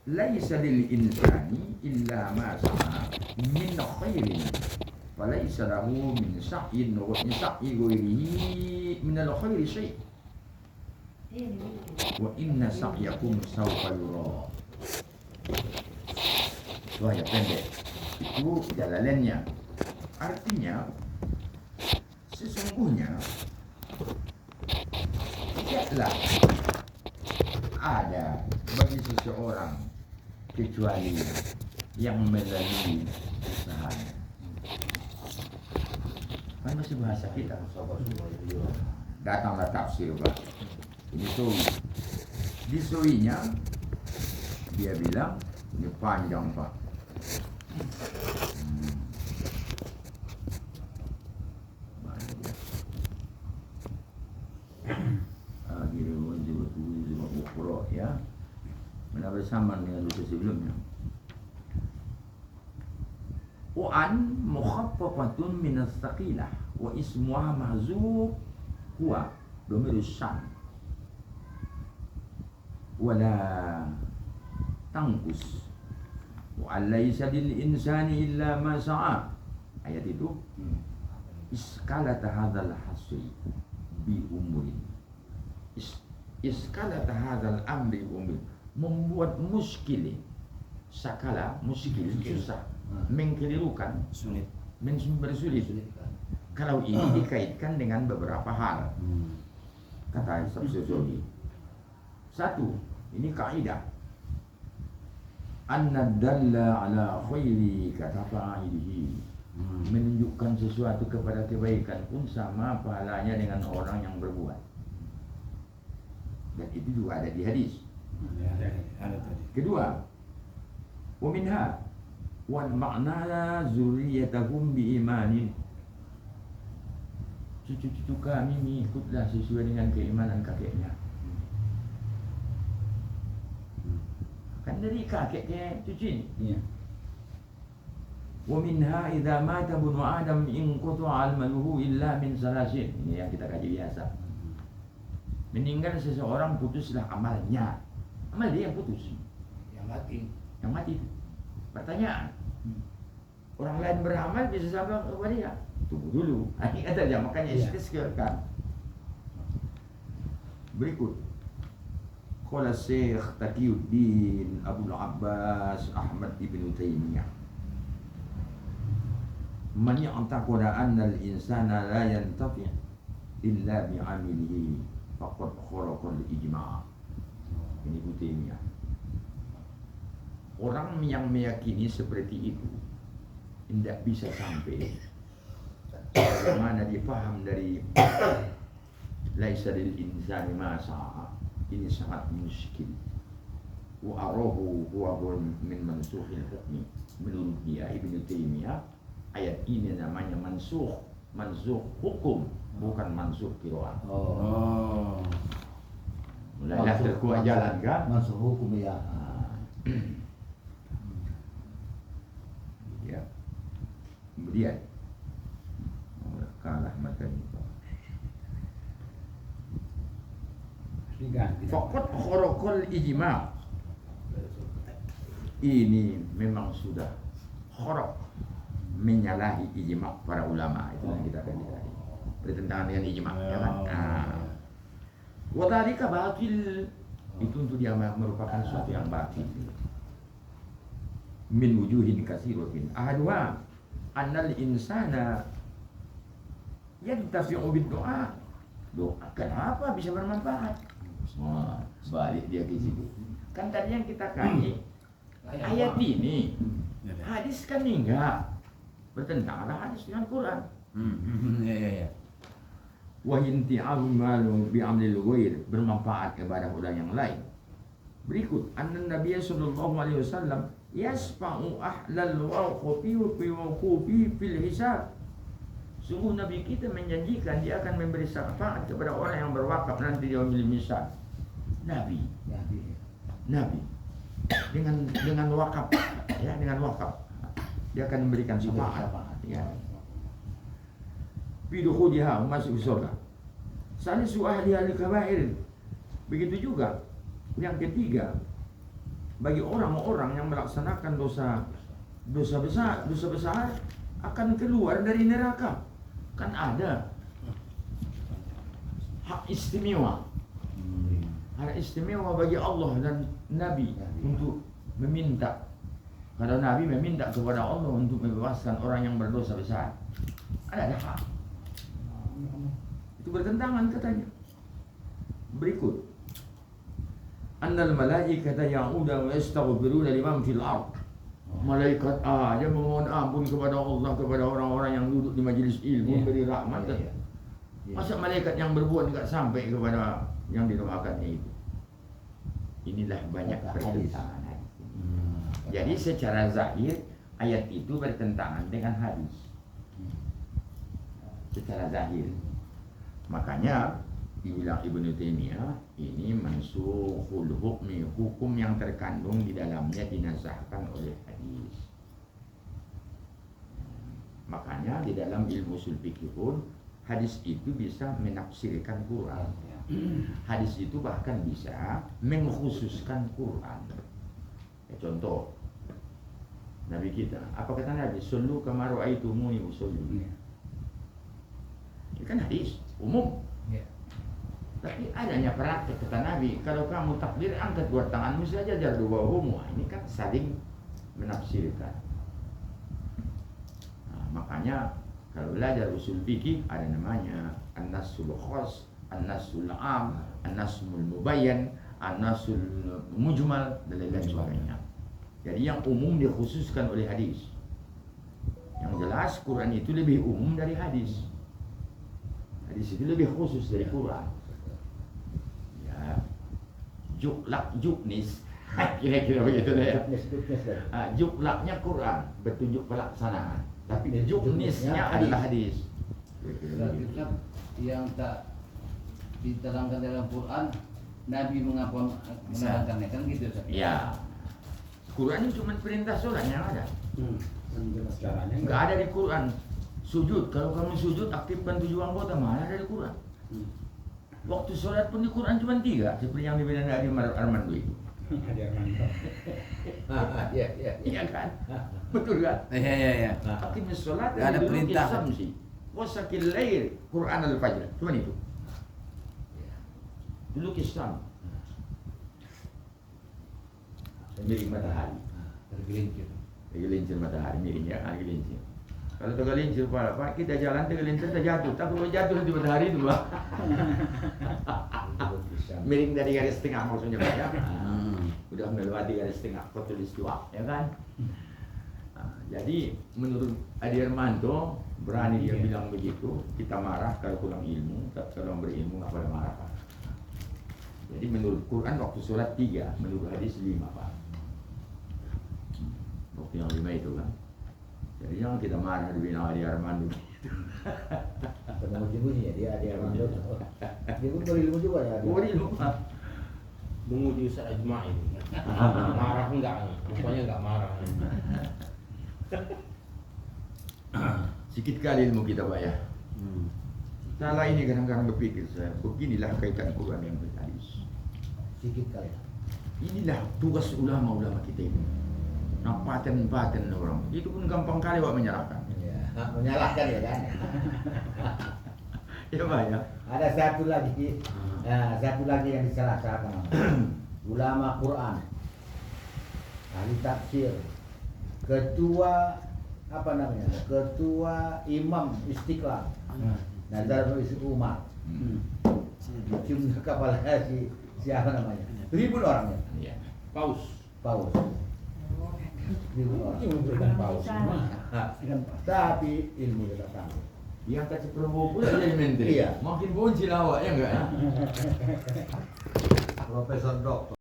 laisa lil insani illa ma sa'a min khairin falaisa lahu min sa'yin wa min sa'yi ghairihi min al khairi syai' wa inna sa'yakum sawfa yura. Itu ayat pendek. Itu jalalannya. Artinya sesungguhnya tidaklah ada bagi seseorang kecuali yang melalui usahanya. Kan masih bahasa kita. Datanglah tafsir, Pak. Ini Sawi. Di Sawinya dia bilang ini panjang, Pak. Ya, mana bersamaan dengan luka sebelumnya. Wa'an mukhaffafatun minas thaqilah wa ismuha mahzuf huwa domirus syan wala tangkus wa laysa lil insani illa ma sa'a. Ayat itu iskalata hadzal hasri bi umurin iskalata hadzal amri umri, membuat muskil sakala muskil susah, mengkelirukan sulit, bersulit kalau ini dikaitkan dengan beberapa hal. Kata Sabsuzuli, satu, ini kaidah anna dalla ala khairi kata fa'ilihi, menunjukkan sesuatu kepada kebaikan pun sama pahalanya dengan orang yang berbuat. Dan itu juga ada di hadis. Kedua, wa minha wal ma'na zurriyatahum bi imanin, cucu-cucu kami mengikutlah sesuai dengan keimanan kakeknya. Kan dari kakeknya cucu ini. Wa minha idza mata ibnu adam inqata'a amaluhu illa min salasin. Ini yang kita kaji biasa. Meninggal seseorang putuslah amalnya. Amal dia yang putus. Yang mati. Pertanyaan. Orang lain beramal bisa sampai kepada dia. Tunggu dulu. Ini kata dia, makanya istisqalkan. Berikut. Qala Syekh Taqiyuddin Abdul Abbas Ahmad ibn Taimiyah. Man ya'taqada anna al-insana la yantafi' illa bi'amilihi faqad kharaqal ijma'. Ini Ibnu Taimiyah. Orang yang meyakini seperti itu tidak bisa sampai bagaimana dia paham dari laisa lil insani ma sa'a. Ini sangat muskil. Wa arahu huwa min mansukhil hukmi. Menurut dia Ibnu Taimiyah, ayat ini namanya mansukh hukum, bukan mansukh qiraat. Mulailah terkuat jalan kan? Mansukh hukum ya. Ya. Kemudian kalah matanya. Faqad kharaqal ijma'. Ini memang sudah kharaq, menyalahi ijma' para ulama. Itu yang kita akan lihat. Bertentangan dengan ijma', ya kan? Wa dzalika batil. Itu untuk dia merupakan sesuatu yang batil. Min wujuhin katsiratin. Ahaduha annal insana yantafi'u bid-du'a. Doa kenapa bisa bermanfaat? Balik dia ke situ. Kan tadi yang kita kaji ayat ini, hadis kan enggak bertentangan hadis dengan Quran. Wa inti'ahu malu bi amlil ghair, bermanfaat kepada orang yang lain. Berikut, anna Nabi sallallahu alaihi wasallam yasfa'u ahlal waqfi wa qufi fil hisab. Sungguh Nabi kita menjanjikan dia akan memberi syafaat kepada orang yang berwakaf nanti di yaumil hisab. Nabi dengan wakaf, ya, dengan wakaf dia akan memberikan syafaat, ya. Bidukhulihah, masuk surga. Salisu ahli al-kabair. Begitu juga yang ketiga, bagi orang-orang yang melaksanakan dosa besar akan keluar dari neraka. Kan ada hak istimewa. Hak istimewa bagi Allah dan Nabi untuk meminta. Kalau Nabi meminta kepada Allah untuk membebaskan orang yang berdosa besar, ada hak. Itu bertentangan katanya. Berikut, annal malaikata ya'uda wa yastaghfiruna liman fil ard. Malaikat aja memohon ampun kepada Allah, kepada orang-orang yang duduk di majelis ilmu, beri rahmat. Masa malaikat yang berbuat enggak sampai kepada yang didoakannya itu? Inilah banyak pertentangan. Jadi secara zahir ayat itu bertentangan dengan hadis. Secara zahir. Makanya dibilang Ibnu Taimiyah ini mansukhul hukmi, hukum yang terkandung di dalamnya dinasahkan oleh hadis. Makanya di dalam ilmu ushul fikih pun hadis itu bisa menafsirkan Quran. Hadis itu bahkan bisa mengkhususkan Quran. Ya, contoh Nabi kita, apa kata Nabi? Sallu kama ra'aitumuni usolli. Ini kan hadis umum. Tapi adanya praktek kata Nabi, kalau kamu takbir angkat dua tanganmu saja jar dua homo. Ini kan saling menafsirkan. Nah, makanya kalau belajar usul fikih ada namanya an-nasul khas, an-nasul am, an-nasul mubayyan, an-nasul mujmal dan lain sebagainya. Jadi yang umum dikhususkan oleh hadis. Yang jelas Quran itu lebih umum dari hadis. Hadis itu lebih khusus dari Quran. Ya, juklak juknis, kira-kira begitu deh ya. Juklaknya Quran, petunjuk pelaksanaan. Tapi juknisnya adalah hadis. Berarti kan yang tak diterangkan dalam Quran, Nabi mengapa menerangkannya kan gitu? Ya. Quran ini cuma perintah sholat yang ada. Enggak ada di Quran. Sujud, kalau kamu sujud aktifkan 7 anggota, mana ada di Quran. Waktu sholat pun di Quran cuma 3, seperti yang dibilang Adi Armando itu. Adi Armando. Iya kan? Betul kan? Iya. Aktifkan sholat Gak ada perintah. Wasakil lail Quran al-Fajr, cuma itu. Dulu Islam. Miring matahari. Tergelincir matahari, miringnya tergelincir. Kalau tergelincir Pak, kita jalan tergelincir terjatuh. Tak perlu jatuh di matahari itu, Pak. Miring dari garis tengah maksudnya Pak ya. Udah melewati garis tengah khatulistiwa, ya kan? Jadi menurut Adi Armando berani dia bilang begitu. Kita marah kalau kurang ilmu, kalau berilmu nggak pada marah Pak. Jadi menurut Quran waktu surat 3, menurut hadis 5 Pak. Waktu yang 5 itu kan. Jadi jangan kita marah dibilang Adi Armando. Memuji-muji ya dia Adi Armando. Dia pun berilmu juga ya. Berilmu Pak. Menguji Ustaz Ajma'i. Marah enggak? Rupanya enggak marah. Sikit kali ilmu kita Pak ya. Salah ini kadang-kadang berpikir saya, beginilah kaitan Quran yang hadis. Sikit kali. Inilah tugas ulama-ulama kita ini. Nah, paten-paten orang. Itu pun gampang kali Pak menyalahkan. Ya, menyalahkan ya kan. Ya Pak ya. Ada satu lagi, satu lagi yang disalah-salahkan. Ulama Quran, ahli tafsir, ketua apa namanya? Ketua Imam Istiqlal. Nazaruddin Umar. Cium kepala siapa namanya? 1000 orangnya. Iya. Paus. Paus. 1000 orang. Memberikan paus. Tapi ilmu kita tahu. Diangkat si Prabowo pula jadi menteri. Iya. Makin bonci lawak ya enggak ya? Profesor Doktor.